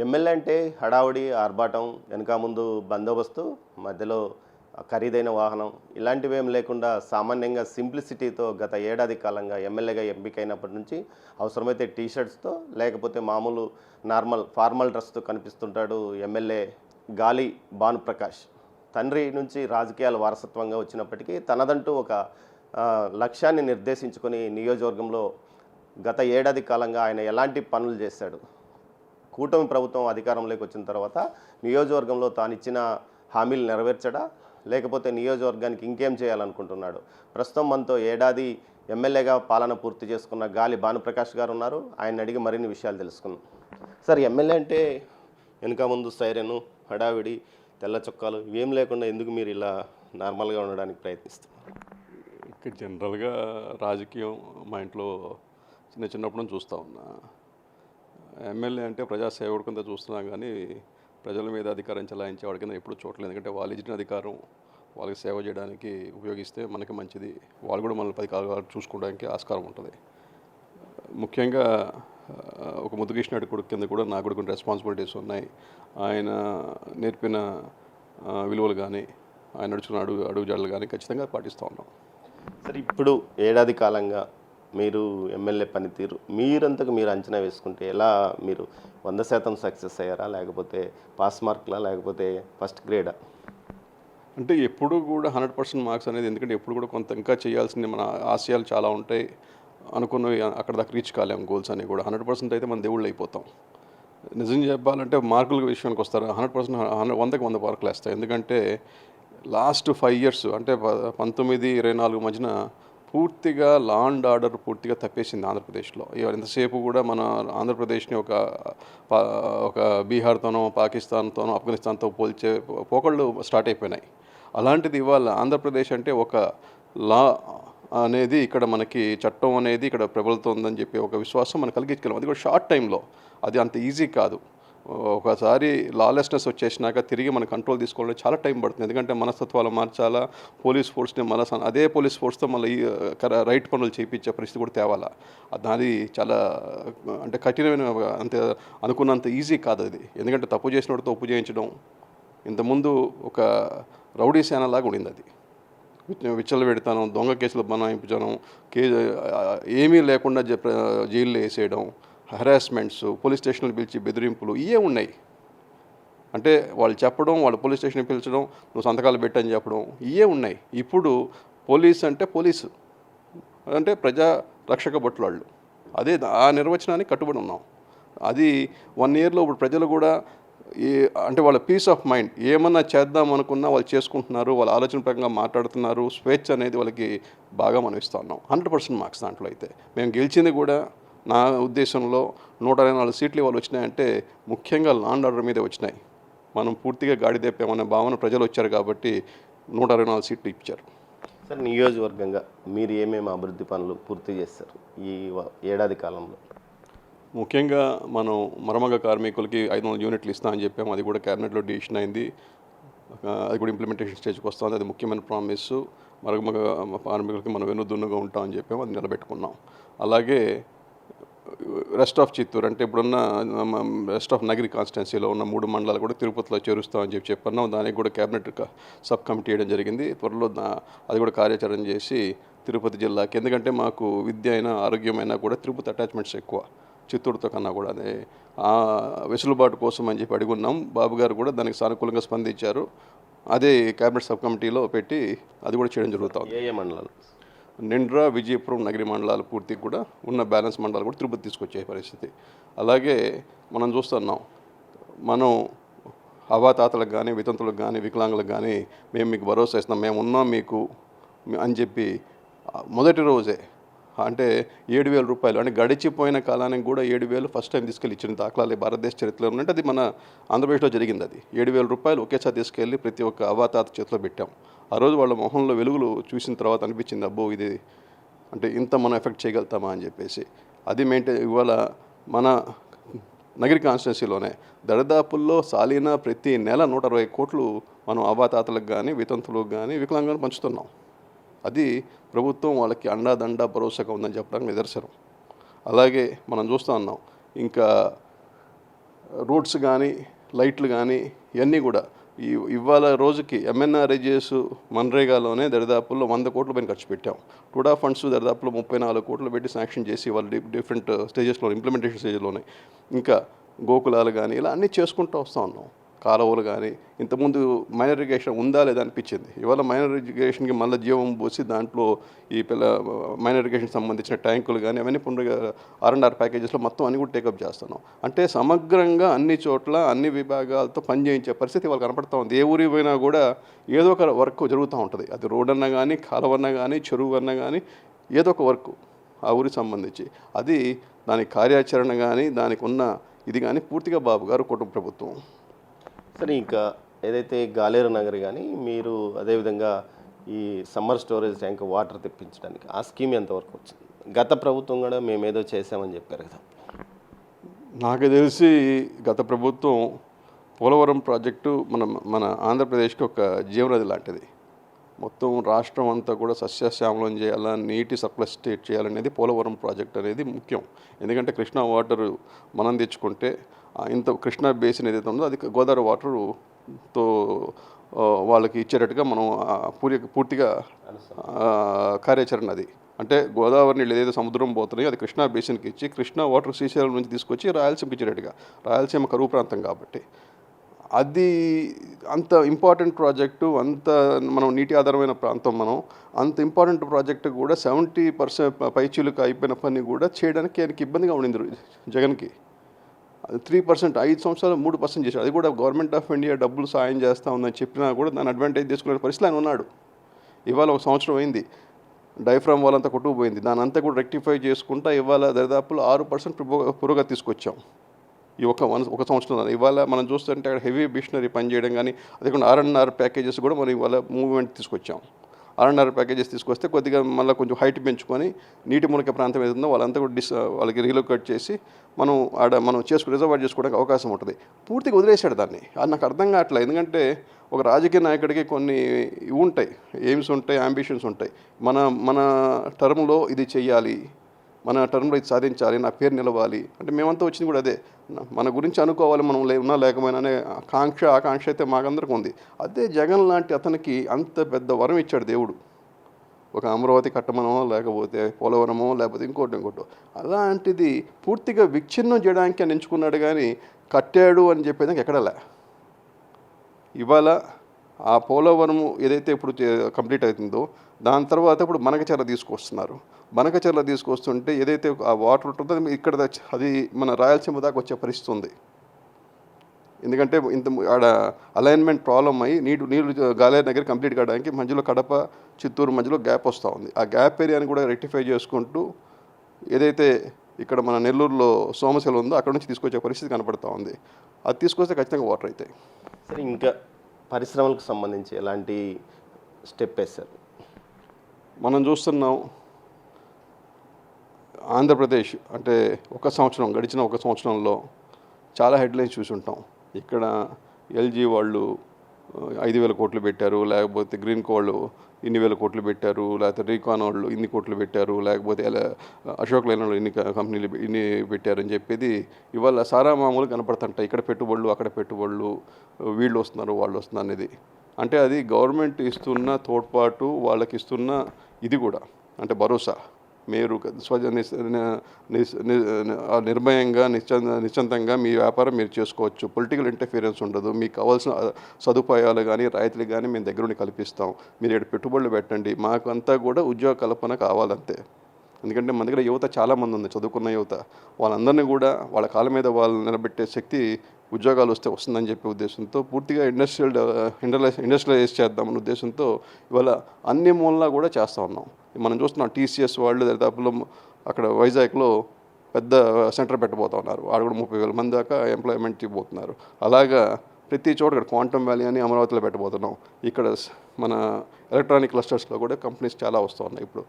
MLA అంటే హడావుడి, ఆర్భాటం, వెనక ముందు బందోబస్తు, మధ్యలో ఖరీదైన వాహనం ఇలాంటివేం లేకుండా సామాన్యంగా సింప్లిసిటీతో గత ఏడాది కాలంగా ఎమ్మెల్యేగా ఎంపికైనప్పటి నుంచి అవసరమైతే టీ షర్ట్స్తో లేకపోతే మామూలు నార్మల్ ఫార్మల్ డ్రెస్తో కనిపిస్తుంటాడు ఎమ్మెల్యే గాలి భానుప్రకాష్. తండ్రి నుంచి రాజకీయాల వారసత్వంగా వచ్చినప్పటికీ తనదంటూ ఒక లక్ష్యాన్ని నిర్దేశించుకొని నియోజకవర్గంలో గత ఏడాది కాలంగా ఆయన ఎలాంటి పనులు చేశాడు, కూటమి ప్రభుత్వం అధికారంలోకి వచ్చిన తర్వాత నియోజకవర్గంలో తాను ఇచ్చిన హామీలు నెరవేర్చడా, లేకపోతే నియోజకవర్గానికి ఇంకేం చేయాలనుకుంటున్నాడు? ప్రస్తుతం మనతో ఏడాది ఎమ్మెల్యేగా పాలన పూర్తి చేసుకున్న గాలి భానుప్రకాష్ గారు ఉన్నారు. ఆయన అడిగి మరిన్ని విషయాలు తెలుసుకుందాం. సార్, ఎమ్మెల్యే అంటే వెనుక ముందు సైరను, హడావిడి, తెల్ల చొక్కాలు ఇవేం లేకుండా ఎందుకు మీరు ఇలా నార్మల్గా ఉండడానికి ప్రయత్నిస్తున్నారు? ఇక్కడ జనరల్గా రాజకీయం మా ఇంట్లో చిన్నప్పటి నుంచి చూస్తూ ఉన్నా. ఎమ్మెల్యే అంటే ప్రజాసేవకుడి కింద చూస్తున్నాం కానీ ప్రజల మీద అధికారం చెలాయించేవాడి కింద ఎప్పుడు చూడలేదు. ఎందుకంటే వాళ్ళు ఇచ్చిన అధికారం వాళ్ళకి సేవ చేయడానికి ఉపయోగిస్తే మనకి మంచిది, వాళ్ళు కూడా మనల్ని 10 కాలాలు చూసుకోవడానికి ఆస్కారం ఉంటుంది. ముఖ్యంగా ఒక ముద్దుకృష్ణుడి కొడుకు కింద కూడా నాకు కూడా కొన్ని రెస్పాన్సిబిలిటీస్ ఉన్నాయి. ఆయన నేర్పిన విలువలు కానీ ఆయన నడుచుకున్న అడుగుజాడలు కానీ ఖచ్చితంగా పాటిస్తూ ఉన్నాం. సరే, ఇప్పుడు ఏడాది కాలంగా మీరు ఎమ్మెల్యే పనితీరు మీరంతకు మీరు అంచనా వేసుకుంటే ఎలా? మీరు 100% సక్సెస్ అయ్యారా, లేకపోతే పాస్ మార్కులా, లేకపోతే ఫస్ట్ గ్రేడా? అంటే ఎప్పుడు కూడా 100% మార్క్స్ అనేది, ఎందుకంటే ఎప్పుడు కూడా కొంత ఇంకా చేయాల్సింది, మన ఆశయాలు చాలా ఉంటాయి, అనుకున్నవి అక్కడ దాకా రీచ్ కాలేము. గోల్స్ అని కూడా 100% అయితే మన దేవుళ్ళు అయిపోతాం. నిజం చెప్పాలంటే మార్కుల విషయానికి వస్తారు 100% 100కి 100 మార్కులు వేస్తాయి. ఎందుకంటే లాస్ట్ 5 ఇయర్స్ అంటే 19-24 మధ్యన పూర్తిగా లా అండ్ ఆర్డర్ పూర్తిగా తప్పేసింది ఆంధ్రప్రదేశ్లో. ఎంతసేపు కూడా మన ఆంధ్రప్రదేశ్ని ఒక బీహార్తోనో, పాకిస్తాన్తోనో, ఆఫ్ఘనిస్తాన్తో పోల్చే పోకళ్ళు స్టార్ట్ అయిపోయినాయి. అలాంటిది ఇవాళ ఆంధ్రప్రదేశ్ అంటే ఒక లా అనేది, ఇక్కడ మనకి చట్టం అనేది ఇక్కడ ప్రబలుతోందని చెప్పి ఒక విశ్వాసం మనం కలిగించగలం. అది కూడా షార్ట్ టైంలో. అది అంత ఈజీ కాదు. ఒకసారి లాలెస్నెస్ వచ్చేసినాక తిరిగి మన కంట్రోల్ తీసుకోవడానికి చాలా టైం పడుతుంది. ఎందుకంటే మనస్తత్వాలు మార్చాలా, పోలీస్ ఫోర్స్ని అదే పోలీస్ ఫోర్స్తో మళ్ళీ రైట్ పనులు చేయించే పరిస్థితి కూడా తేవాలా. అది చాలా అంటే కఠినమైన, అంతే అనుకున్నంత ఈజీ కాదు అది. ఎందుకంటే తప్పు చేసినోడితో తప్పు చేయించడం ఇంతకుముందు ఒక రౌడీ సేనలాగా ఉండింది. అది విచ్చలు పెడతాను, దొంగ కేసులు బనాయించడం, ఏమీ లేకుండా జైల్లో వేసేయడం, హెరాస్మెంట్స్, పోలీస్ స్టేషన్లు పిలిచి బెదిరింపులు ఇవే ఉన్నాయి. అంటే వాళ్ళు చెప్పడం, వాళ్ళు పోలీస్ స్టేషన్కి పిలిచడం, నువ్వు సంతకాలు పెట్టని చెప్పడం ఇవే ఉన్నాయి. ఇప్పుడు పోలీస్ అంటే పోలీసు అంటే ప్రజా రక్షక భటులు. అదే ఆ నిర్వచనానికి కట్టుబడి ఉన్నాం. అది 1 ఇయర్లో ఇప్పుడు ప్రజలు కూడా అంటే వాళ్ళ పీస్ ఆఫ్ మైండ్, ఏమన్నా చేద్దాం అనుకున్నా వాళ్ళు చేసుకుంటున్నారు, వాళ్ళ ఆలోచన ప్రకారంగా మాట్లాడుతున్నారు. స్వేచ్ఛ అనేది వాళ్ళకి బాగా మనం ఇస్తూ ఉన్నాం. 100% మార్క్స్ దాంట్లో. అయితే మేము గెలిచింది కూడా నా ఉద్దేశంలో 124 సీట్లు వాళ్ళు వచ్చినాయంటే ముఖ్యంగా లా అండ్ ఆర్డర్ మీదే వచ్చినాయి. మనం పూర్తిగా గాడి తెప్పామనే భావన ప్రజలు వచ్చారు కాబట్టి 124 సీట్లు ఇచ్చారు. సార్, నియోజకవర్గంగా మీరు ఏమేమి అభివృద్ధి పనులు పూర్తి చేస్తారు ఈ ఏడాది కాలంలో? ముఖ్యంగా మనం మరమగ కార్మికులకి 500 యూనిట్లు ఇస్తామని చెప్పాము. అది కూడా క్యాబినెట్లో డిసిషన్ అయింది. అది కూడా ఇంప్లిమెంటేషన్ స్టేజ్కి వస్తుంది. అది ముఖ్యమైన ప్రామిస్. మరమగ కార్మికులకి మనం వెన్నుదన్నుగా ఉంటామని చెప్పాము. అది నిలబెట్టుకున్నాం. అలాగే రెస్ట్ ఆఫ్ చిత్తూరు అంటే ఇప్పుడున్న రెస్ట్ ఆఫ్ నగరి కాన్స్టిట్యున్సీలో ఉన్న 3 మండలాలు కూడా తిరుపతిలో చేరుస్తామని చెప్పన్నాం. దానికి కూడా క్యాబినెట్ సబ్ కమిటీ వేయడం జరిగింది. త్వరలో అది కూడా కార్యాచరణ చేసి తిరుపతి జిల్లాకి, ఎందుకంటే మాకు విద్య అయినా ఆరోగ్యమైనా కూడా తిరుపతి అటాచ్మెంట్స్ ఎక్కువ చిత్తూరుతో కన్నా కూడా. అదే ఆ వెసులుబాటు కోసం అని చెప్పి అడుగున్నాం. బాబు గారు కూడా దానికి సానుకూలంగా స్పందించారు. అదే క్యాబినెట్ సబ్ కమిటీలో పెట్టి అది కూడా చేయడం జరుగుతుంది. ఏ మండలాలు? నిండ్రా, విజయపురం, నగరి మండలాలు పూర్తిగా కూడా ఉన్న బ్యాలెన్స్ మండలాలు కూడా తిరుపతి తీసుకొచ్చే పరిస్థితి. అలాగే మనం చూస్తున్నాం, మనం అవాతాతలకు కానీ, వితంతులకు కానీ, వికలాంగులకు కానీ మేము మీకు భరోసా ఇస్తున్నాం, మేము ఉన్నాం మీకు అని చెప్పి మొదటి రోజే అంటే 7,000 రూపాయలు, అంటే గడిచిపోయిన కాలానికి కూడా 7,000 ఫస్ట్ టైం తీసుకెళ్ళి ఇచ్చిన దాఖలాలు భారతదేశ చరిత్రలో ఉన్నట్టు. అది మన ఆంధ్రప్రదేశ్లో జరిగింది. అది 7,000 రూపాయలు ఒకేసారి తీసుకెళ్ళి ప్రతి ఒక్క అవాతాత చేతిలో పెట్టాం. ఆ రోజు వాళ్ళ మొహంలో వెలుగులు చూసిన తర్వాత అనిపించింది, అబ్బో ఇది అంటే ఇంత మనం ఎఫెక్ట్ చేయగలుగుతామా అని చెప్పేసి. అది ఇవాళ మన నగరి కాన్స్టిట్యున్సీలోనే దరిదాపుల్లో సాలీనా ప్రతి నెల 120 కోట్లు మనం అవాతాతలకు కానీ, వితంతులకు కానీ, వికలాంగులకు పంచుతున్నాం. అది ప్రభుత్వం వాళ్ళకి అండాదండ భరోసాగా ఉందని చెప్పడానికి నిదర్శనం. అలాగే మనం చూస్తూ ఉన్నాం, ఇంకా రోడ్స్ కానీ లైట్లు కానీ ఇవన్నీ కూడా ఇవాళ రోజుకి ఎంఎన్ఆర్ఈజీఎస్ మన్రేగాలోనే దరిదాపుల్లో 100 కోట్ల పైన ఖర్చు పెట్టాం. టుడా ఫండ్స్ దరిదాపులో 34 కోట్లు పెట్టి శాంక్షన్ చేసి వాళ్ళు డిఫరెంట్ స్టేజెస్లో ఇంప్లిమెంటేషన్ స్టేజ్లోనే ఇంకా గోకులాలు కానీ ఇలా అన్నీ చేసుకుంటూ వస్తూ ఉన్నాం. కాలువలు కానీ ఇంతకుముందు మైనర్ ఇరిగేషన్ ఉందా లేదా అనిపించింది. ఇవాళ మైనర్ ఇరిగేషన్కి మళ్ళీ జీవం పోసి దాంట్లో ఈ మైనర్ ఇరిగేషన్ సంబంధించిన ట్యాంకులు కానీ అవన్నీ R&R ప్యాకేజెస్లో మొత్తం అన్ని కూడా టేకప్ చేస్తున్నాం. అంటే సమగ్రంగా అన్ని చోట్ల అన్ని విభాగాలతో పనిచేయించే పరిస్థితి వాళ్ళు కనపడుతూ ఉంది. ఏ ఊరికి పోయినా కూడా ఏదో ఒక వర్క్ జరుగుతూ ఉంటుంది. అది రోడ్ అన్నా కానీ కాలువన్నా కానీ చెరువు అన్నా కానీ ఏదో ఒక వర్క్ ఆ ఊరికి సంబంధించి అది దాని కార్యాచరణ కానీ దానికి ఉన్న ఇది కానీ పూర్తిగా బాబు గారు కుటుంబ ప్రభుత్వం. సరే, ఇంకా ఏదైతే గాలేరు నగర్ కానీ మీరు అదేవిధంగా ఈ సమ్మర్ స్టోరేజ్ ట్యాంక్ వాటర్ తెప్పించడానికి ఆ స్కీమ్ ఎంతవరకు వచ్చింది? గత ప్రభుత్వం కూడా మేము ఏదో చేసామని చెప్పారు కదా. నాకు తెలిసి గత ప్రభుత్వం పోలవరం ప్రాజెక్టు మన ఆంధ్రప్రదేశ్కి ఒక జీవనది లాంటిది. మొత్తం రాష్ట్రం అంతా కూడా సస్యశ్యామలం చేయాలా, నీటి సప్లై స్టేట్ చేయాలనేది పోలవరం ప్రాజెక్ట్ అనేది ముఖ్యం. ఎందుకంటే కృష్ణా వాటర్ మనం తెచ్చుకుంటే ఇంత కృష్ణా బేసిన్ ఏదైతే ఉందో అది గోదావరి వాటర్తో వాళ్ళకి ఇచ్చేటట్టుగా మనం పూర్తిగా కార్యాచరణ అది. అంటే గోదావరి నీళ్ళు ఏదైతే సముద్రం పోతున్నాయో అది కృష్ణా బేసిన్కి ఇచ్చి కృష్ణా వాటర్ శ్రీశైలం నుంచి తీసుకొచ్చి రాయలసీమకి ఇచ్చేటట్టుగా. రాయలసీమ కరువు ప్రాంతం కాబట్టి అది అంత ఇంపార్టెంట్ ప్రాజెక్టు, అంత మనం నీటి ఆధారమైన ప్రాంతం. మనం అంత ఇంపార్టెంట్ ప్రాజెక్టు కూడా 70% పైచీలకు అయిపోయిన పని కూడా చేయడానికి ఆయనకి ఇబ్బందిగా ఉండింది జగన్కి. అది 3%, 5 సంవత్సరాలు 3% చేశాడు. అది కూడా గవర్నమెంట్ ఆఫ్ ఇండియా డబ్బులు సాయం చేస్తూ ఉందని చెప్పినా కూడా దాన్ని అడ్వాంటేజ్ తీసుకునే పరిస్థితి ఆయన ఉన్నాడు. ఇవాళ 1 సంవత్సరం అయింది, డైఫ్రామ్ వాళ్ళంతా కొట్టుకుపోయింది. దాని అంతా కూడా రెక్టిఫై చేసుకుంటా ఇవాళ దరిదాపులు 6% పురోగతి తీసుకొచ్చాం ఈ ఒక సంవత్సరం. ఇవాళ మనం చూస్తుంటే అక్కడ హెవీ మిషనరీ పనిచేయడం కానీ అదే కాకుండా R&R ప్యాకేజెస్ కూడా మనం ఇవాళ మూవ్మెంట్ తీసుకొచ్చాం. R&R ప్యాకేజెస్ తీసుకొస్తే కొద్దిగా మళ్ళీ కొంచెం హైట్ పెంచుకొని నీటి మునక ప్రాంతం ఏదైతుందో వాళ్ళంతా కూడా వాళ్ళకి రీలొకేట్ చేసి మనం రిజర్వాయర్ చేసుకోవడానికి అవకాశం ఉంటుంది. పూర్తిగా వదిలేశాడు దాన్ని. అది నాకు అర్థం కావట్లేదు. ఎందుకంటే ఒక రాజకీయ నాయకుడికి కొన్ని ఉంటాయి, ఎయిమ్స్ ఉంటాయి, అంబిషన్స్ ఉంటాయి. మన టర్మ్లో ఇది చెయ్యాలి, మన టర్మ్లో ఇది సాధించాలి, నా పేరు నిలవాలి అంటే మేమంతా వచ్చింది కూడా అదే. మన గురించి అనుకోవాలి, మనం ఉన్నా లేకపోయినా అనే ఆకాంక్ష అయితే మాకందరికి ఉంది. అదే జగన్ లాంటి అతనికి అంత పెద్ద వరం ఇచ్చాడు దేవుడు. ఒక అమరావతి కట్టమనో లేకపోతే పోలవరమో లేకపోతే ఇంకోటో అలాంటిది పూర్తిగా విచ్ఛిన్నం చేయడానికి అని ఎంచుకున్నాడు. కానీ కట్టాడు అని చెప్పేదానికి ఎక్కడలే. ఇవాళ ఆ పోలవరము ఏదైతే ఇప్పుడు కంప్లీట్ అవుతుందో దాని తర్వాత ఇప్పుడు బనకచెర్ల తీసుకొస్తున్నారు. బనకచెర్ల తీసుకొస్తుంటే ఏదైతే ఆ వాటర్ ఉంటుందో ఇక్కడ అది మన రాయలసీమ దాకా వచ్చే పరిస్థితి ఉంది. ఎందుకంటే ఆడ అలైన్మెంట్ ప్రాబ్లం అయ్యి నీళ్ళు గాలేరు దగ్గర కంప్లీట్ కావడానికి మధ్యలో కడప చిత్తూరు మధ్యలో గ్యాప్ వస్తూ ఉంది. ఆ గ్యాప్ ఏరియాని కూడా రెక్టిఫై చేసుకుంటూ ఏదైతే ఇక్కడ మన నెల్లూరులో సోమశిల ఉందో అక్కడ నుంచి తీసుకొచ్చే పరిస్థితి కనపడుతూ ఉంది. అది తీసుకొస్తే ఖచ్చితంగా వాటర్ అవుతాయి. సరే, ఇంకా పరిశ్రమలకు సంబంధించి ఎలాంటి స్టెప్ వేస్తారు? మనం చూస్తున్నాం ఆంధ్రప్రదేశ్ అంటే గడిచిన ఒక సంవత్సరంలో చాలా హెడ్లైన్స్ చూసి ఉంటాం. ఇక్కడ LG వాళ్ళు 5,000 కోట్లు పెట్టారు, లేకపోతే గ్రీన్కో వాళ్ళు ఇన్ని వేల కోట్లు పెట్టారు, లేకపోతే రీకాన్ వాళ్ళు ఇన్ని కోట్లు పెట్టారు, లేకపోతే అశోక్ లైన్ వాళ్ళు ఇన్ని కంపెనీలు ఇన్ని పెట్టారని చెప్పేది ఇవాళ సారా మామూలు కనపడుతుంటాయి. ఇక్కడ పెట్టుబడులు అక్కడ పెట్టుబడులు, వీళ్ళు వస్తున్నారు వాళ్ళు వస్తున్నారు అనేది. అంటే అది గవర్నమెంట్ ఇస్తున్న తోడ్పాటు, వాళ్ళకి ఇస్తున్న ఇది కూడా అంటే భరోసా. మీరు నిర్భయంగా నిశ్చంతంగా మీ వ్యాపారం మీరు చేసుకోవచ్చు, పొలిటికల్ ఇంటర్ఫీరెన్స్ ఉండదు, మీకు కావాల్సిన సదుపాయాలు కానీ రాయితీలు కానీ మేము దగ్గరుండి కల్పిస్తాం, మీరు ఇక్కడ పెట్టుబడులు పెట్టండి, మాకు అంతా కూడా ఉద్యోగ కల్పన కావాలంతే. ఎందుకంటే మన దగ్గర యువత చాలామంది ఉంది, చదువుకున్న యువత. వాళ్ళందరినీ కూడా వాళ్ళ కాళ్ళ మీద వాళ్ళు నిలబెట్టే శక్తి ఉద్యోగాలు వస్తుందని చెప్పే ఉద్దేశంతో పూర్తిగా ఇండస్ట్రియలైజ్ చేద్దామనే ఉద్దేశంతో ఇవాళ అన్ని మూలలా కూడా చేస్తూ ఉన్నాం. మనం చూస్తున్నాం TCS వాళ్ళు దాదాపులో అక్కడ వైజాగ్లో పెద్ద సెంటర్ పెట్టబోతూ ఉన్నారు. వాడు కూడా 30,000 మంది దాకా ఎంప్లాయ్మెంట్ ఇవ్వబోతున్నారు. అలాగా ప్రతి చోట ఇక్కడ క్వాంటమ్ వ్యాలీ అని అమరావతిలో పెట్టబోతున్నాం. ఇక్కడ మన ఎలక్ట్రానిక్ క్లస్టర్స్లో కూడా కంపెనీస్ చాలా వస్తూ ఉన్నాయి. ఇప్పుడు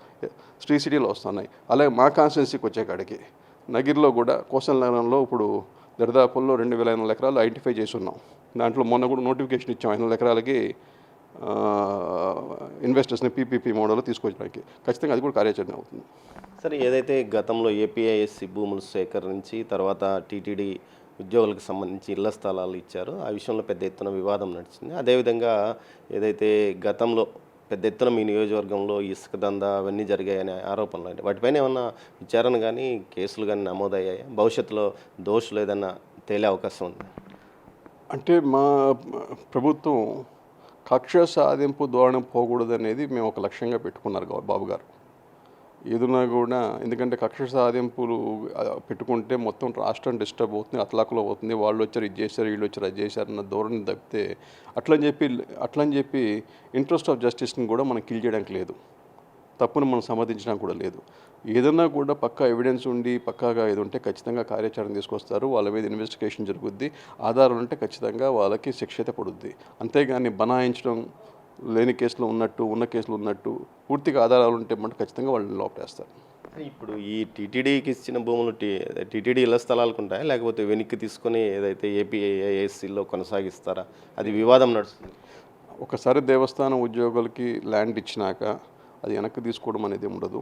శ్రీ సిటీలో వస్తున్నాయి. అలాగే మా కాన్స్టిట్యున్సీకి వచ్చేకాడికి నగిరిలో కూడా కోస్టల్ నగరంలో ఇప్పుడు దరిదాపుల్లో 2,500 ఎకరాలు ఐడెంటిఫై చేసి ఉన్నాం. దాంట్లో మొన్న కూడా నోటిఫికేషన్ ఇచ్చాం 500 ఎకరాలకి ఇన్వెస్టర్స్ని PPP మోడల్లో తీసుకొచ్చడానికి. ఖచ్చితంగా అది కూడా కార్యాచరణ అవుతుంది. సరే, ఏదైతే గతంలో APISC భూములు సేకరించి తర్వాత TTD ఉద్యోగులకు సంబంధించి ఇళ్ల స్థలాలు ఇచ్చారు. ఆ విషయంలో పెద్ద ఎత్తున వివాదం నడిచింది. అదేవిధంగా ఏదైతే గతంలో పెద్ద ఎత్తున మీ నియోజకవర్గంలో ఇసుక దందా అవన్నీ జరిగాయనే ఆరోపణలు అంటే వాటిపైన ఏమన్నా విచారణ కానీ కేసులు కానీ నమోదయ్యాయి? భవిష్యత్తులో దోషులు ఏదన్నా తేలే అవకాశం ఉంది? అంటే మా ప్రభుత్వం కక్ష సాధింపు ధోరణి పోకూడదనేది మేము ఒక లక్ష్యంగా పెట్టుకున్నారు బాబు గారు. ఏదున్నా కూడా ఎందుకంటే కక్ష సాధింపులు పెట్టుకుంటే మొత్తం రాష్ట్రం డిస్టర్బ్ అవుతుంది, అతలాకులో అవుతుంది. వాళ్ళు వచ్చారు ఇది చేశారు, వీళ్ళు వచ్చారు అది చేశారు అన్న ధోరణి తప్పితే అట్లని చెప్పి ఇంట్రెస్ట్ ఆఫ్ జస్టిస్ని కూడా మనం కిల్ చేయడానికి లేదు, తప్పును మనం సమర్థించడానికి కూడా లేదు. ఏదన్నా కూడా పక్కా ఎవిడెన్స్ ఉండి పక్కాగా ఇది ఉంటే ఖచ్చితంగా కార్యాచరణ తీసుకొస్తారు, వాళ్ళ మీద ఇన్వెస్టిగేషన్ జరుగుద్ది, ఆధారాలు ఉంటే ఖచ్చితంగా వాళ్ళకి శిక్ష అయితే పడుద్ది. అంతేగాని బనాయించడం, లేని కేసులు ఉన్నట్టు ఉన్న కేసులు ఉన్నట్టు పూర్తిగా ఆధారాలు ఉంటే మటు ఖచ్చితంగా వాళ్ళని లోపేస్తారు. ఇప్పుడు ఈ టీటీడీకి ఇచ్చిన భూములు టీటీడీ ఇళ్ల స్థలాలకు ఉంటాయా, లేకపోతే వెనక్కి తీసుకొని ఏదైతే ఏపీఏఎస్సీలో కొనసాగిస్తారా? అది వివాదం నడుస్తుంది. ఒకసారి దేవస్థానం ఉద్యోగులకి ల్యాండ్ ఇచ్చినాక అది వెనక్కి తీసుకోవడం అనేది ఉండదు.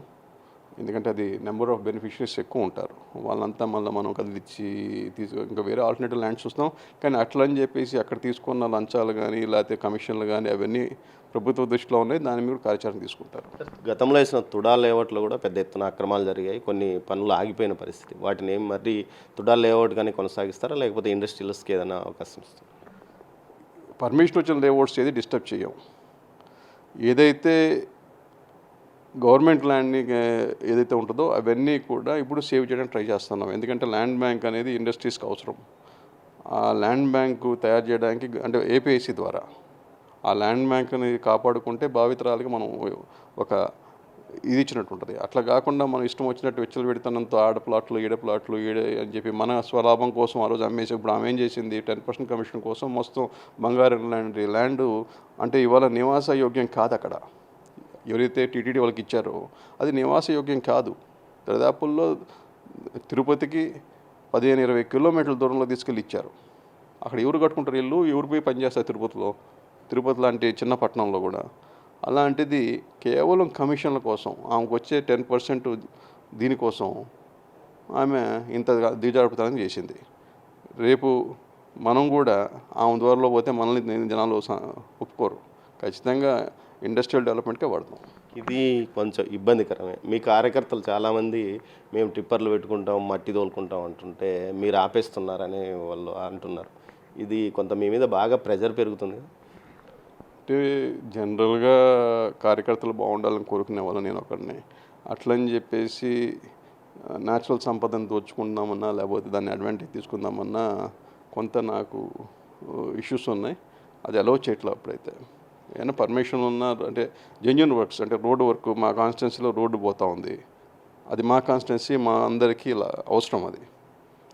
ఎందుకంటే అది నెంబర్ ఆఫ్ బెనిఫిషరీస్ ఎక్కువ ఉంటారు, వాళ్ళంతా మళ్ళీ మనం కదిలిచ్చి ఇంకా వేరే ఆల్టర్నేటివ్ ల్యాండ్స్ చూస్తాం. కానీ అట్లా అని చెప్పేసి అక్కడ తీసుకున్న లంచాలు కానీ లేకపోతే కమిషన్లు కానీ అవన్నీ ప్రభుత్వ దృష్టిలో ఉన్నాయి, దాని మీద కార్యాచరణ తీసుకుంటారు. గతంలో వేసిన తుడా లేఅవుట్లో కూడా పెద్ద ఎత్తున అక్రమాలు జరిగాయి, కొన్ని పనులు ఆగిపోయిన పరిస్థితి. వాటిని ఏం మరి తుడా లేఅవుట్ కానీ కొనసాగిస్తారా, లేకపోతే ఇండస్ట్రియలిస్ట్కి ఏదైనా అవకాశం ఇస్తారా? పర్మిషన్ వచ్చిన లేఅవుట్స్ ఏది డిస్టర్బ్ చేయం. ఏదైతే గవర్నమెంట్ ల్యాండ్ని ఏదైతే ఉంటుందో అవన్నీ కూడా ఇప్పుడు సేవ్ చేయడానికి ట్రై చేస్తున్నాం. ఎందుకంటే ల్యాండ్ బ్యాంక్ అనేది ఇండస్ట్రీస్కి అవసరం. ఆ ల్యాండ్ బ్యాంకు తయారు చేయడానికి అంటే ఏపీఐసి ద్వారా ఆ ల్యాండ్ బ్యాంక్ని కాపాడుకుంటే భావితరాలకి మనం ఒక ఇది ఇచ్చినట్టు ఉంటుంది. అట్లా కాకుండా మనం ఇష్టం వచ్చినట్టు వెచ్చలు పెడుతున్నంత ఆడ ప్లాట్లు ఈడ అని చెప్పి మన స్వలాభం కోసం ఆ రోజు అమ్మేసి ఇప్పుడు ఆమె ఏం చేసింది 10% కమిషన్ కోసం మొత్తం బంగారం ల్యాండ్ అంటే ఇవాళ నివాస యోగ్యం కాదు. అక్కడ ఎవరైతే టీటీడీ వాళ్ళకి ఇచ్చారో అది నివాస యోగ్యం కాదు. దరిదాపుల్లో తిరుపతికి 15-20 కిలోమీటర్ల దూరంలో తీసుకెళ్ళి ఇచ్చారు. అక్కడ ఎవరు కట్టుకుంటారు ఇల్లు, ఎవరు పోయి పనిచేస్తారు తిరుపతి లాంటి చిన్న పట్టణంలో కూడా. అలాంటిది కేవలం కమిషన్ల కోసం ఆమెకు వచ్చే 10% దీనికోసం ఆమె ఇంత దిగజారుపుతనం చేసింది. రేపు మనం కూడా ఆమె ద్వారాలో పోతే మనల్ని జనాలు ఒప్పుకోరు. ఖచ్చితంగా ఇండస్ట్రియల్ డెవలప్మెంట్కే వాడతాం. ఇది కొంచెం ఇబ్బందికరమే. మీ కార్యకర్తలు చాలామంది మేము టిప్పర్లు పెట్టుకుంటాం, మట్టి తోలుకుంటాం అంటుంటే మీరు ఆపేస్తున్నారని వాళ్ళు అంటున్నారు. ఇది కొంత మీ మీద బాగా ప్రెజర్ పెరుగుతుంది. అంటే జనరల్గా కార్యకర్తలు బాగుండాలని కోరుకునే వాళ్ళు నేను ఒకడిని. అట్లని చెప్పేసి న్యాచురల్ సంపదను దోచుకుందామన్నా లేకపోతే దాన్ని అడ్వాంటేజ్ తీసుకుందామన్నా కొంత నాకు ఇష్యూస్ ఉన్నాయి. అది అలౌ చేయట్లేదు. అప్పుడైతే ఏమైనా పర్మిషన్ ఉన్నా అంటే జెన్యూన్ వర్క్స్ అంటే రోడ్డు వర్క్ మా కాన్స్టిట్యున్సీలో రోడ్డు పోతూ ఉంది. అది మా కాన్స్టిట్యున్సీ మా అందరికీ ఇలా అవసరం అది.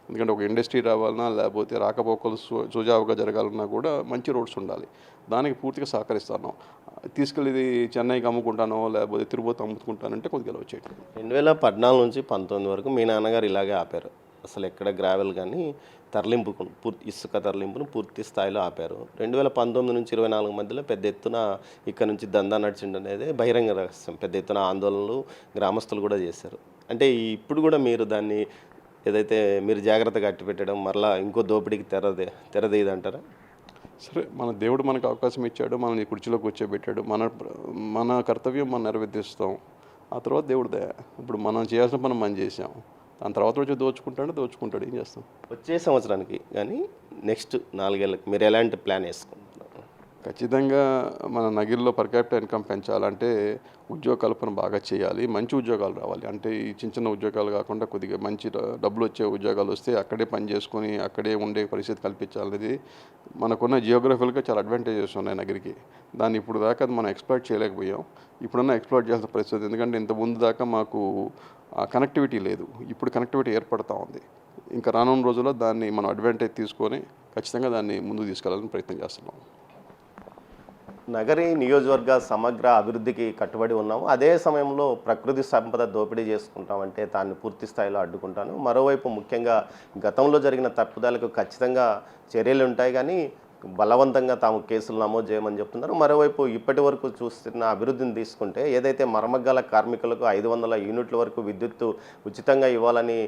ఎందుకంటే ఒక ఇండస్ట్రీ రావాలన్నా లేకపోతే రాకపోకలు సుజావుగా జరగాలన్నా కూడా మంచి రోడ్స్ ఉండాలి. దానికి పూర్తిగా సహకరిస్తాను. తీసుకెళ్ళి చెన్నైకి అమ్ముకుంటానో లేకపోతే తిరుపతి అమ్ముకుంటానంటే కొద్దిగా వచ్చేయట్లేదు. 2014 నుంచి 19 వరకు మీ నాన్నగారు ఇలాగే ఆపారు. అసలు ఎక్కడ గ్రావెల్ కానీ ఇసుక తరలింపును పూర్తి స్థాయిలో ఆపారు. 2019 నుంచి 24 మధ్యలో పెద్ద ఎత్తున ఇక్కడ నుంచి దందా నడిచిందనేది బహిరంగ రహస్యం. పెద్ద ఎత్తున ఆందోళనలు గ్రామస్తులు కూడా చేశారు. అంటే ఇప్పుడు కూడా మీరు దాన్ని ఏదైతే మీరు జాగ్రత్తగా అట్టిపెట్టడం మరలా ఇంకో దోపిడీకి తెరదేయదంటారా? సరే, మన దేవుడు మనకు అవకాశం ఇచ్చాడు, మనల్ని కుర్చీలో కూర్చోబెట్టాడు. మన కర్తవ్యం మనం నెరవేర్తిస్తాం. ఆ తర్వాత దేవుడు దయ. ఇప్పుడు మనం చేయాల్సిన పని మనం చేసాం. దాని తర్వాత వచ్చి దోచుకుంటాడు. ఏం చేస్తాం? వచ్చే సంవత్సరానికి కానీ నెక్స్ట్ 4 ఏళ్ళకి మీరు ఎలాంటి ప్లాన్ వేసుకుంటున్నారు? ఖచ్చితంగా మన నగిరిలో పర్ క్యాపిటల్ ఇన్కమ్ పెంచాలంటే ఉద్యోగ కల్పన బాగా చేయాలి. మంచి ఉద్యోగాలు రావాలి. అంటే ఈ చిన్న ఉద్యోగాలు కాకుండా కొద్దిగా మంచి డబ్బులు వచ్చే ఉద్యోగాలు వస్తే అక్కడే పని చేసుకొని అక్కడే ఉండే పరిస్థితి కల్పించాలనేది మనకున్న జియోగ్రఫికల్గా చాలా అడ్వాంటేజెస్ ఉన్నాయి నగిరికి. దాన్ని ఇప్పుడు దాకా మనం ఎక్స్ప్లోర్ చేయలేకపోయాం. ఇప్పుడన్నా ఎక్స్ప్లోర్ చేయాల్సిన పరిస్థితి. ఎందుకంటే ఇంత ముందు దాకా మాకు కనెక్టివిటీ లేదు. ఇప్పుడు కనెక్టివిటీ ఏర్పడుతూ ఉంది. ఇంకా రానున్న రోజుల్లో దాన్ని మనం అడ్వాంటేజ్ తీసుకొని ఖచ్చితంగా దాన్ని ముందుకు తీసుకెళ్లాలని ప్రయత్నం చేస్తున్నాం. నగరి నియోజకవర్గ సమగ్ర అభివృద్ధికి కట్టుబడి ఉన్నాము. అదే సమయంలో ప్రకృతి సంపద దోపిడీ చేసుకుంటామంటే దాన్ని పూర్తి స్థాయిలో అడ్డుకుంటాను. మరోవైపు ముఖ్యంగా గతంలో జరిగిన తప్పుదాలకు ఖచ్చితంగా చర్యలు ఉంటాయి, కానీ బలవంతంగా తాము కేసులు నమోదు చేయమని చెప్తున్నారు. మరోవైపు ఇప్పటి వరకు చూస్తున్న అభివృద్ధిని తీసుకుంటే ఏదైతే మరమగ్గాల కార్మికులకు 500 యూనిట్ల వరకు విద్యుత్తు ఉచితంగా ఇవ్వాలని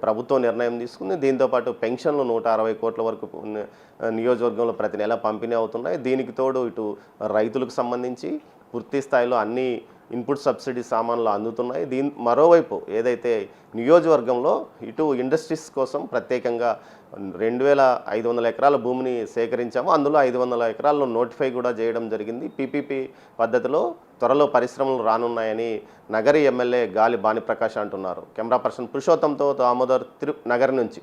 ప్రభుత్వం నిర్ణయం తీసుకుంది. దీంతోపాటు పెన్షన్లు 160 కోట్ల వరకు నియోజకవర్గంలో ప్రతి నెల పంపిణీ అవుతున్నాయి. దీనికి తోడు ఇటు రైతులకు సంబంధించి పూర్తి స్థాయిలో అన్ని ఇన్పుట్ సబ్సిడీ సామాన్లు అందుతున్నాయి. మరోవైపు ఏదైతే నియోజకవర్గంలో ఇటు ఇండస్ట్రీస్ కోసం ప్రత్యేకంగా 2500 ఎకరాల భూమిని సేకరించాము. అందులో 500 ఎకరాలను నోటిఫై కూడా చేయడం జరిగింది. పీపీపీ పద్ధతిలో త్వరలో పరిశ్రమలు రానున్నాయని నగరి ఎమ్మెల్యే గాలి భానుప్రకాష్ అంటున్నారు. కెమెరా పర్సన్ పురుషోత్తంతో దామోదర్ నగర్ నుంచి.